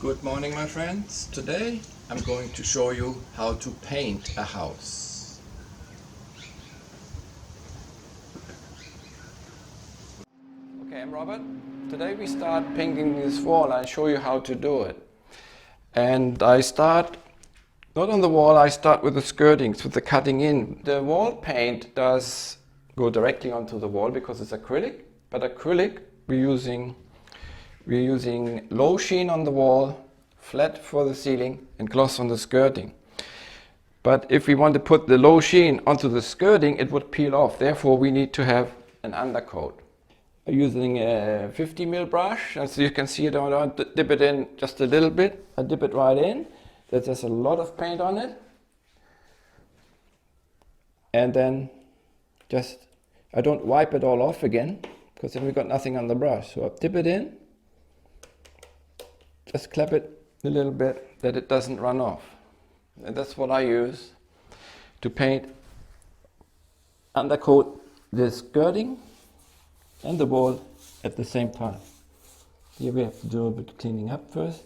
Good morning, my friends. Today I'm going to show you how to paint a house. Okay, I'm Robert. Today we start painting this wall. I'll show you how to do it. And I start not on the wall, I start with the skirtings, with the cutting in. The wall paint does go directly onto the wall because it's acrylic, but acrylic we're using low sheen on the wall, flat for the ceiling, and gloss on the skirting. But if we want to put the low sheen onto the skirting, it would peel off. Therefore, we need to have an undercoat. I'm using a 50mm brush, as you can see, I don't dip it in just a little bit. I dip it right in. There's a lot of paint on it. And then I don't wipe it all off again, because then we've got nothing on the brush. So I dip it in, just clap it a little bit that it doesn't run off. And that's what I use to paint, undercoat the skirting and the wall at the same time. Here we have to do a bit of cleaning up first.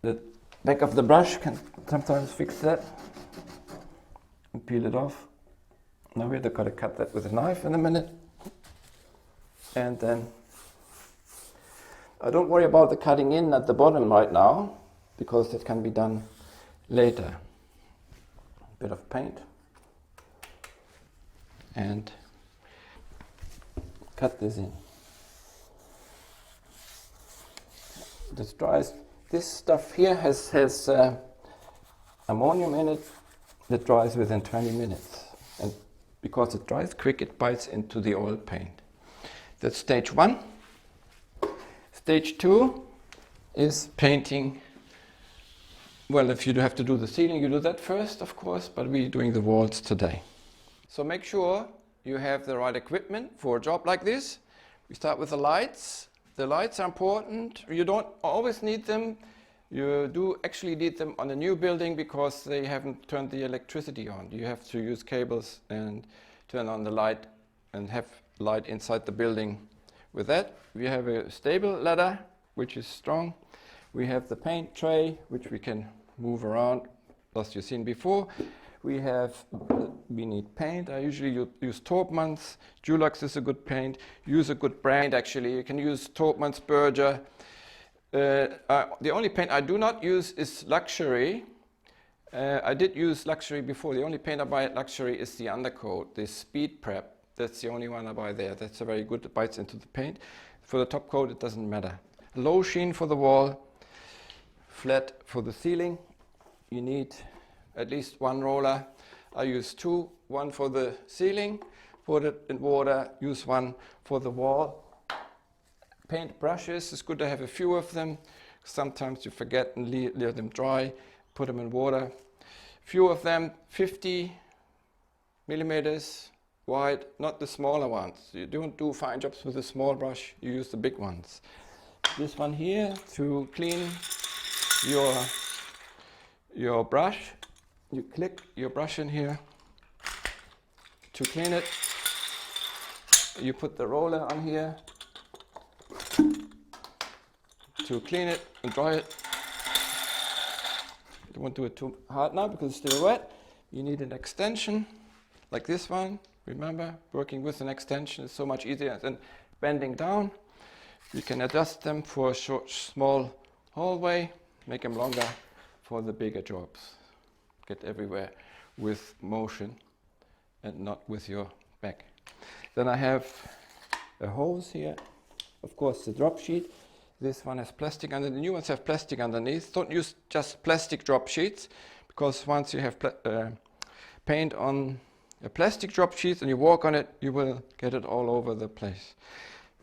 The back of the brush can sometimes fix that and peel it off. Now we've got to cut that with a knife in a minute. And then I don't worry about the cutting in at the bottom right now, because that can be done later. A bit of paint and cut this in. This dries. This stuff here has ammonium in it that dries within 20 minutes. And because it dries quick, it bites into the oil paint. That's stage 1. Stage 2 is painting. Well, if you have to do the ceiling, you do that first, of course, but we're doing the walls today. So make sure you have the right equipment for a job like this. We start with the lights. The lights are important. You don't always need them. You do actually need them on a new building because they haven't turned the electricity on. You have to use cables and turn on the light and have light inside the building. With that, we have a stable ladder, which is strong. We have the paint tray, which we can move around, as you've seen before. We need paint. I usually use Torpmann's. Dulux is a good paint. Use a good brand, actually. You can use Torpmann's, Berger. The only paint I do not use is Luxury. I did use Luxury before. The only paint I buy at Luxury is the undercoat, the Speed Prep. That's the only one I buy there. That's a very good, it bites into the paint. For the top coat, it doesn't matter. Low sheen for the wall, flat for the ceiling. You need at least one roller. I use 2, one for the ceiling, put it in water, use one for the wall. Paint brushes, it's good to have a few of them. Sometimes you forget and leave them dry, put them in water. Few of them, 50 millimeters wide, not the smaller ones. You don't do fine jobs with a small brush, you use the big ones. This one here to clean your brush. You click your brush in here to clean it. You put the roller on here to clean it and dry it. You won't do it too hard now because it's still wet. You need an extension like this one. Remember, working with an extension is so much easier than bending down. You can adjust them for a short, small hallway, make them longer for the bigger jobs. Get everywhere with motion and not with your back. Then I have a hose here. Of course, the drop sheet. This one has plastic under. The new ones have plastic underneath. Don't use just plastic drop sheets, because once you have paint on a plastic drop sheet and you walk on it, you will get it all over the place.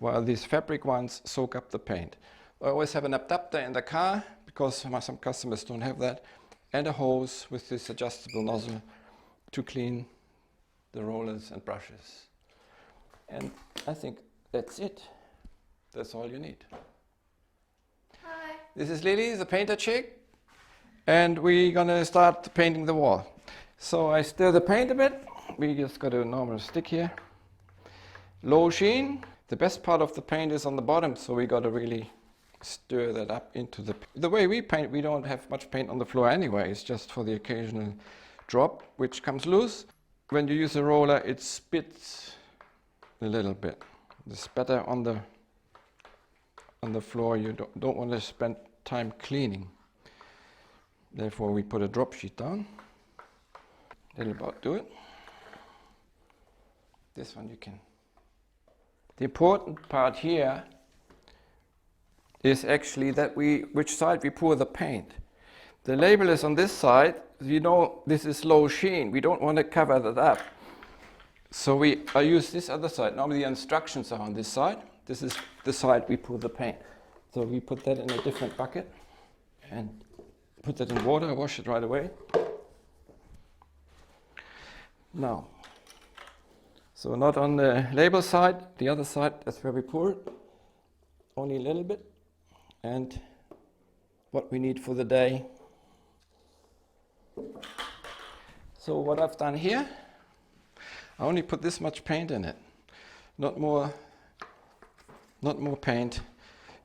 While these fabric ones soak up the paint. I always have an adapter in the car, because some customers don't have that, and a hose with this adjustable nozzle to clean the rollers and brushes. And I think that's it. That's all you need. Hi. This is Lily, the painter chick, and we're gonna start painting the wall. So I stir the paint a bit. We just got a normal stick here. Low sheen. The best part of the paint is on the bottom, so we got to really stir that up into the way we paint. We don't have much paint on the floor anyway. It's just for the occasional drop which comes loose. When you use a roller, it spits a little bit. The spatter on the floor, you don't want to spend time cleaning. Therefore, we put a drop sheet down. That'll about do it. This one you can. The important part here is actually that which side we pour the paint. The label is on this side. You know this is low sheen. We don't want to cover that up. So I use this other side. Normally the instructions are on this side. This is the side we pour the paint. So we put that in a different bucket and put that in water, wash it right away. Now, so not on the label side, the other side, that's where we pour it. Only a little bit. And what we need for the day. So what I've done here, I only put this much paint in it. Not more paint.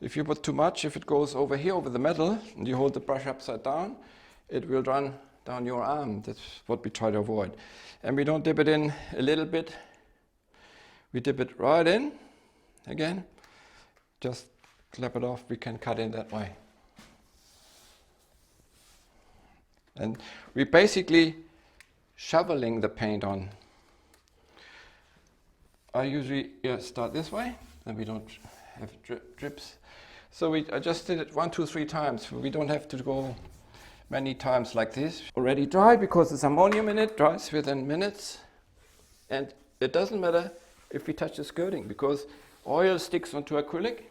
If you put too much, if it goes over here, over the metal, and you hold the brush upside down, it will run down your arm. That's what we try to avoid. And we don't dip it in a little bit. We dip it right in, again. Just clap it off, we can cut in that way. And we're basically shoveling the paint on. I usually start this way, and we don't have drips. So I just did it 1, 2, 3 times. We don't have to go many times like this. Already dry because there's ammonium in it, dries within minutes. And it doesn't matter if we touch the skirting because oil sticks onto acrylic,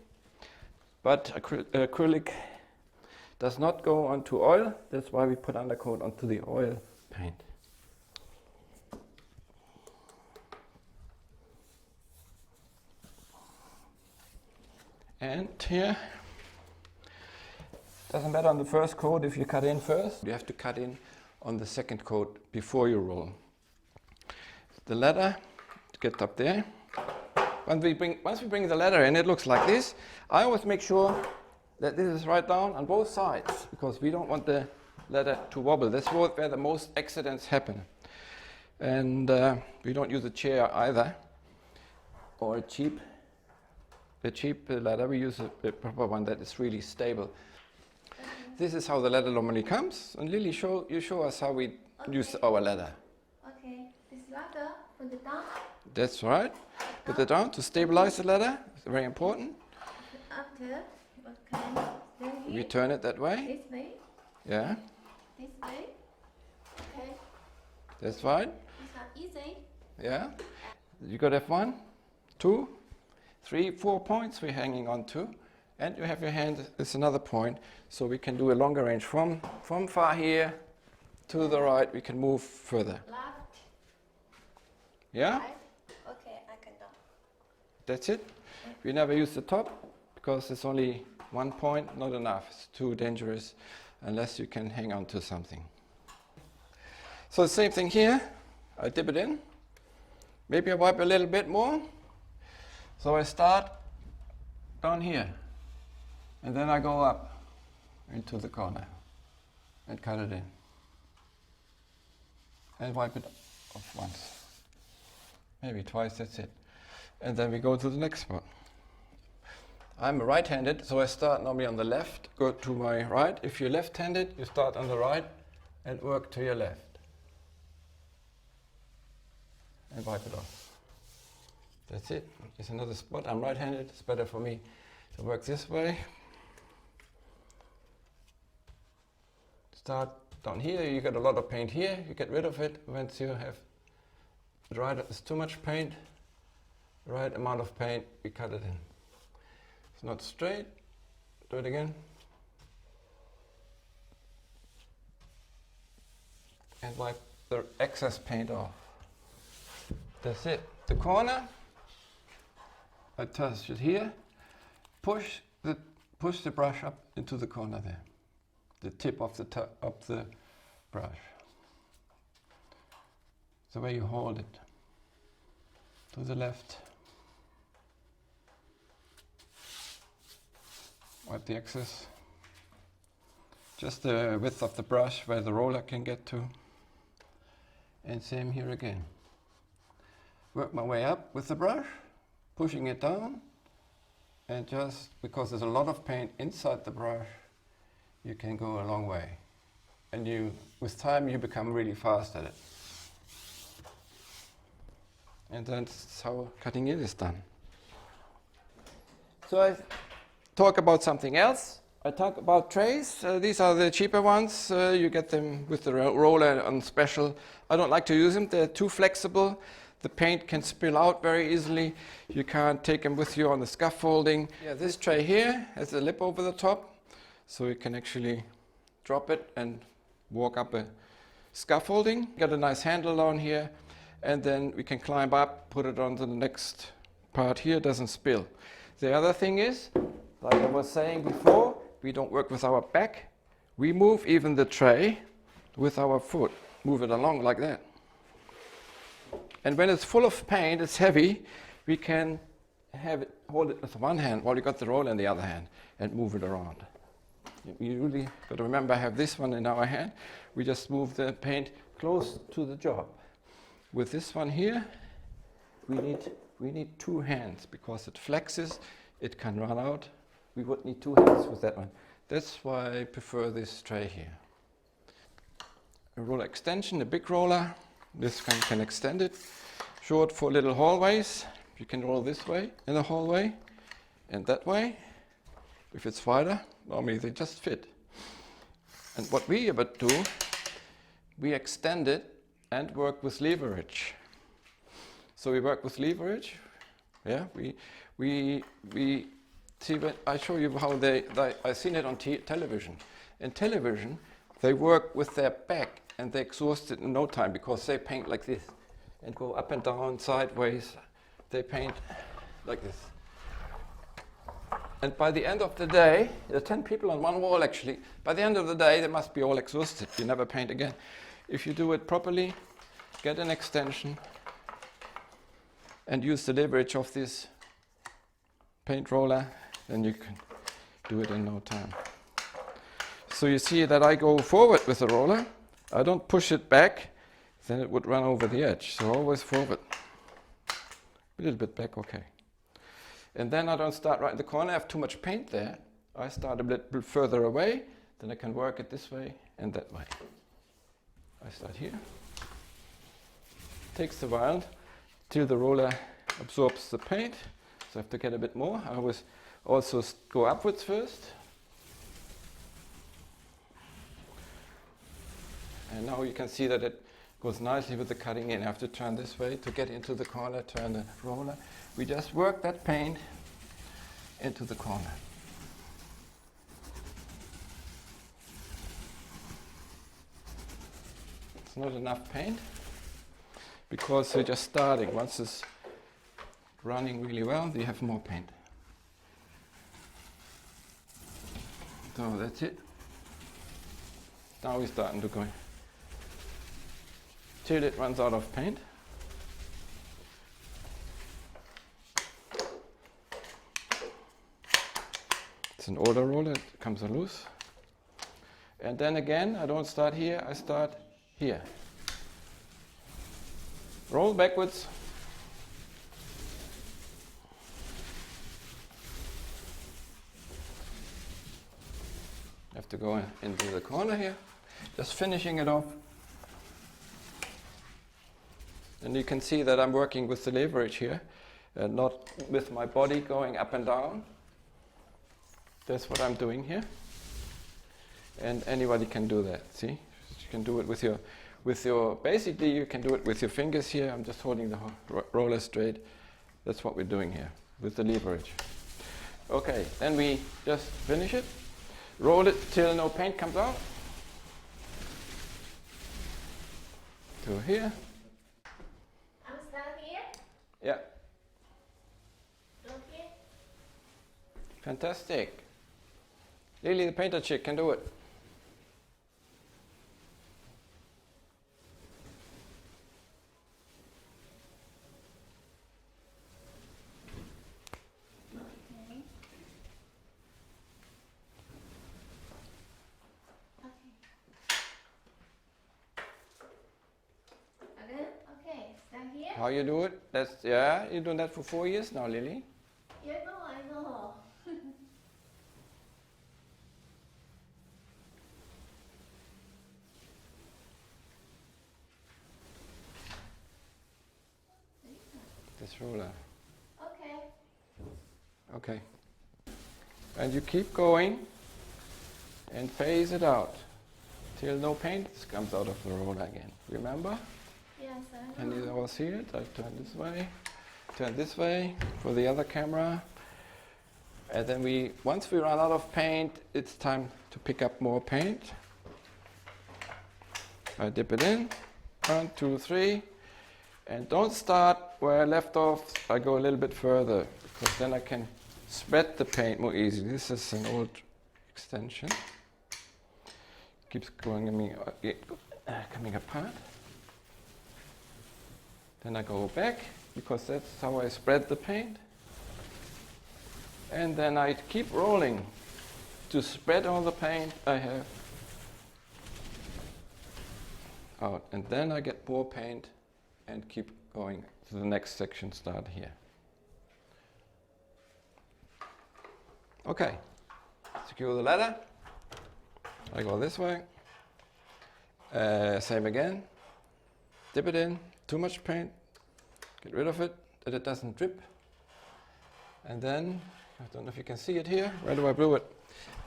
but acrylic does not go onto oil. That's why we put undercoat onto the oil paint. And here, doesn't matter on the first coat if you cut in first. You have to cut in on the second coat before you roll. The ladder gets up there. Once we bring the ladder in, it looks like this. I always make sure that this is right down on both sides because we don't want the ladder to wobble. That's where the most accidents happen. And we don't use a chair either or a cheap ladder. We use a proper one that is really stable. This is how the ladder normally comes. And Lily, you show us how we use our ladder. Okay, this ladder put it down. That's right. Put it down to stabilize the ladder. It's very important. After, okay, then here. We turn it that way. This way. Yeah. This way. Okay. That's right. It's not easy. Yeah. You got to have 1, 2, 3, 4 points we're hanging on to. And you have your hand, it's another point. So we can do a longer range from far here to the right. We can move further. Left. Yeah? Right. Okay, I can do. That's it. We never use the top because it's only 1 point, not enough. It's too dangerous unless you can hang on to something. So the same thing here. I dip it in. Maybe I wipe a little bit more. So I start down here. And then I go up into the corner and cut it in. And wipe it off once. Maybe twice, that's it. And then we go to the next spot. I'm right-handed, so I start normally on the left, go to my right. If you're left-handed, you start on the right and work to your left. And wipe it off. That's it. It's another spot. I'm right-handed, it's better for me to work this way. Start down here, you get a lot of paint here, you get rid of it once you have dried it. It's too much paint, the right amount of paint, we cut it in. It's not straight, do it again. And wipe the excess paint off. That's it. The corner, I touch it here, push the brush up into the corner there. The tip of the brush. The way you hold it. To the left. Wipe the excess. Just the width of the brush where the roller can get to. And same here again. Work my way up with the brush, pushing it down. And just because there's a lot of paint inside the brush, you can go a long way. And with time, you become really fast at it. And that's how cutting in is done. So I talk about something else. I talk about trays. These are the cheaper ones. You get them with the roller on special. I don't like to use them. They're too flexible. The paint can spill out very easily. You can't take them with you on the scaffolding. Yeah, this tray here has a lip over the top, so you can actually drop it and walk up a scaffolding. Got a nice handle down here, and then we can climb up, put it on the next part here, doesn't spill. The other thing is, like I was saying before, we don't work with our back. We move even the tray with our foot. Move it along like that. And when it's full of paint, it's heavy, we can hold it with one hand while you got the roller in the other hand and move it around. You really got to remember, I have this one in our hand. We just move the paint close to the job. With this one here, we need two hands because it flexes, it can run out. We would need two hands with that one. That's why I prefer this tray here. A roller extension, a big roller. This one can extend it. Short for little hallways. You can roll this way in a hallway and that way. If it's wider, normally they just fit. And what we about do, we extend it and work with leverage. So we work with leverage. Yeah, we see. But I show you how I've seen it on television. In television, they work with their back and they exhaust it in no time because they paint like this and go up and down, sideways. They paint like this. And by the end of the day, there are 10 people on one wall actually. By the end of the day, they must be all exhausted. You never paint again. If you do it properly, get an extension and use the leverage of this paint roller, then you can do it in no time. So you see that I go forward with the roller. I don't push it back, then it would run over the edge. So always forward. A little bit back, okay. And then I don't start right in the corner. I have too much paint there. I start a bit further away. Then I can work it this way and that way. I start here. Takes a while till the roller absorbs the paint. So I have to get a bit more. I always also go upwards first. And now you can see that it goes nicely with the cutting in. I have to turn this way to get into the corner, turn the roller. We just work that paint into the corner. It's not enough paint because we're just starting. Once it's running really well, we have more paint. So that's it. Now we're starting to go till it runs out of paint. It's an older roller, it comes loose. And then again, I don't start here, I start here. Roll backwards. Have to go into the corner here, just finishing it off. And you can see that I'm working with the leverage here, and not with my body going up and down. That's what I'm doing here. And anybody can do that, see? You can do it with your, basically you can do it with your fingers here. I'm just holding the roller straight. That's what we're doing here, with the leverage. Okay, then we just finish it. Roll it till no paint comes out. To here. I'm start here. Yeah. Okay. Fantastic. Lily, the painter chick, can do it. Okay. How you do it? That's, yeah, you're doing that for 4 years now, Lily. Yeah, I know. This roller. Okay. Okay. And you keep going and phase it out till no paint comes out of the roller again. Remember? Yes, I know. Can you all see it? I turn this way for the other camera. And then once we run out of paint, it's time to pick up more paint. I dip it in, 1, 2, 3. And don't start where I left off. I go a little bit further because then I can spread the paint more easily. This is an old extension. Keeps coming apart. Then I go back because that's how I spread the paint. And then I keep rolling to spread all the paint I have out. And then I get more paint and keep going to the next section, start here. Okay, secure the ladder. I go this way. Same again. Dip it in, too much paint, get rid of it, that it doesn't drip. And then, I don't know if you can see it here, where do I brew it?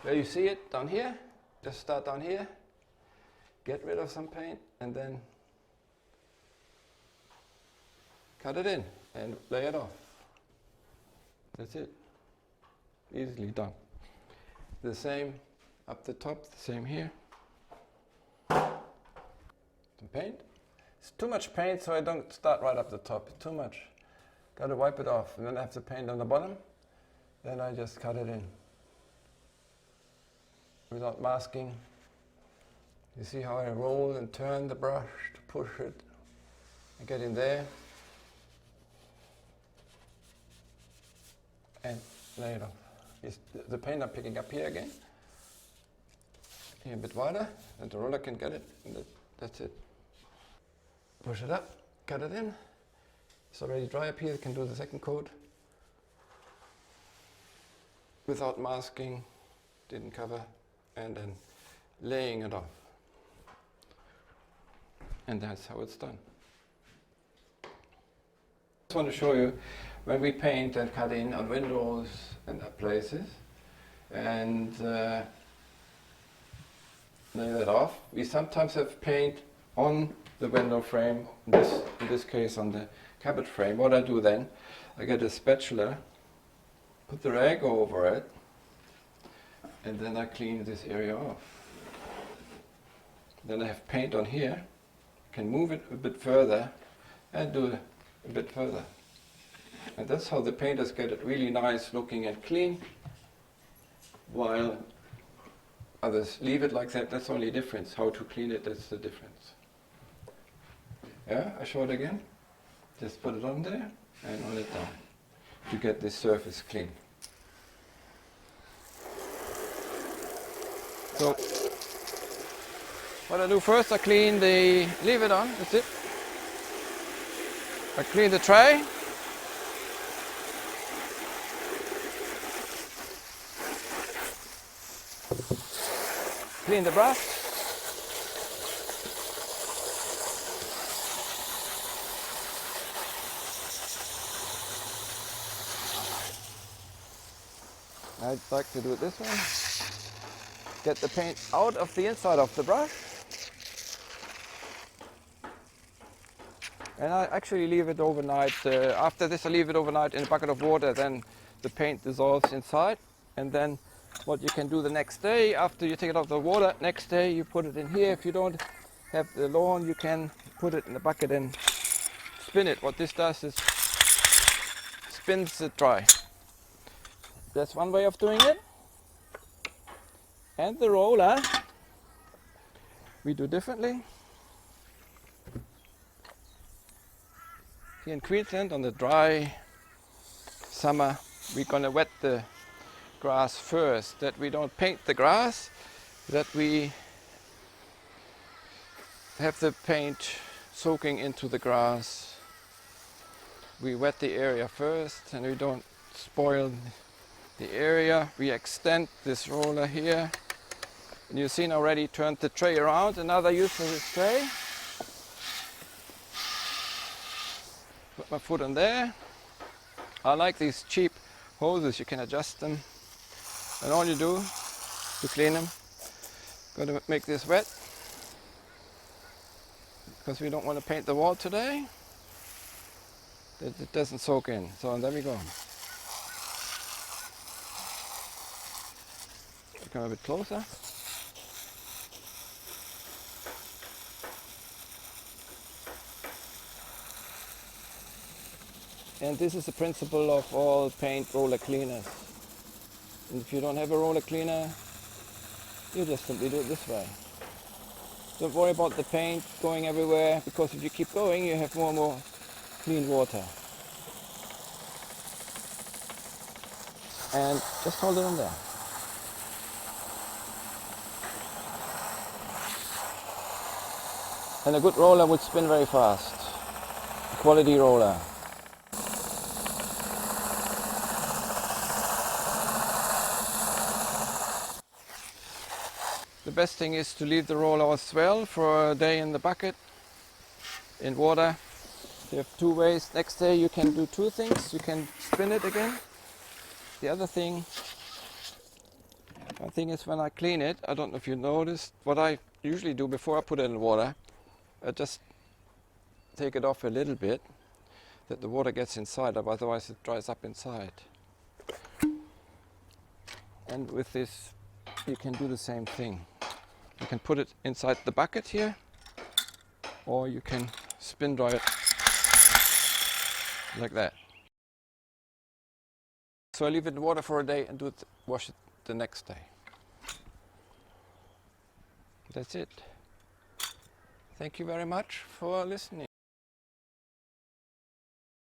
Where you see it, down here, just start down here, get rid of some paint, and then cut it in and lay it off. That's it. Easily done. The same up the top, the same here. Some paint. It's too much paint, so I don't start right up the top. Too much. Got to wipe it off. And then I have the paint on the bottom. Then I just cut it in. Without masking. You see how I roll and turn the brush to push it. I get in there. And lay it off. The paint I'm picking up here again. Here a bit wider, and the roller can get it, and that's it. Push it up, cut it in. It's already dry up here, you can do the second coat. Without masking, didn't cover, and then laying it off. And that's how it's done. I just want to show you when we paint and cut in on windows and other places, and lay that off. We sometimes have paint on the window frame, in this case on the cupboard frame. What I do then, I get a spatula, put the rag over it, and then I clean this area off. Then I have paint on here, can move it a bit further and do it a bit further. And that's how the painters get it really nice looking and clean, while others leave it like that. That's the only difference. How to clean it, that's the difference. Yeah, I show it again. Just put it on there and on it down to get this surface clean. So, what I do first, I clean leave it on, that's it. I clean the tray. Clean the brush. I'd like to do it this way. Get the paint out of the inside of the brush. And I actually leave it overnight. After this I leave it overnight in a bucket of water, then the paint dissolves inside. And then what you can do the next day, after you take it out of the water, next day you put it in here. If you don't have the lawn, you can put it in the bucket and spin it. What this does is spins it dry. That's one way of doing it. And the roller, we do differently. Here in Queensland, on the dry summer, we're gonna wet the grass first, that we don't paint the grass, that we have the paint soaking into the grass we wet the area first and we don't spoil the area. We extend this roller here. And you've seen already turned the tray around. Another use for this tray. Put my foot on there. I like these cheap hoses, you can adjust them. And all you do to clean them, got to make this wet. Because we don't want to paint the wall today. That it doesn't soak in. So there we go. Come a bit closer. And this is the principle of all paint roller cleaners. And if you don't have a roller cleaner, you just simply do it this way. Don't worry about the paint going everywhere, because if you keep going, you have more and more clean water. And just hold it on there. And a good roller would spin very fast. A quality roller. The best thing is to leave the roller as well for a day in the bucket, in water. You have two ways. Next day you can do two things. You can spin it again. The other thing, is when I clean it, I don't know if you noticed, what I usually do before I put it in water, I just take it off a little bit, that the water gets inside, otherwise it dries up inside. And with this, you can do the same thing. You can put it inside the bucket here, or you can spin dry it like that. So I leave it in water for a day and wash it the next day. That's it. Thank you very much for listening.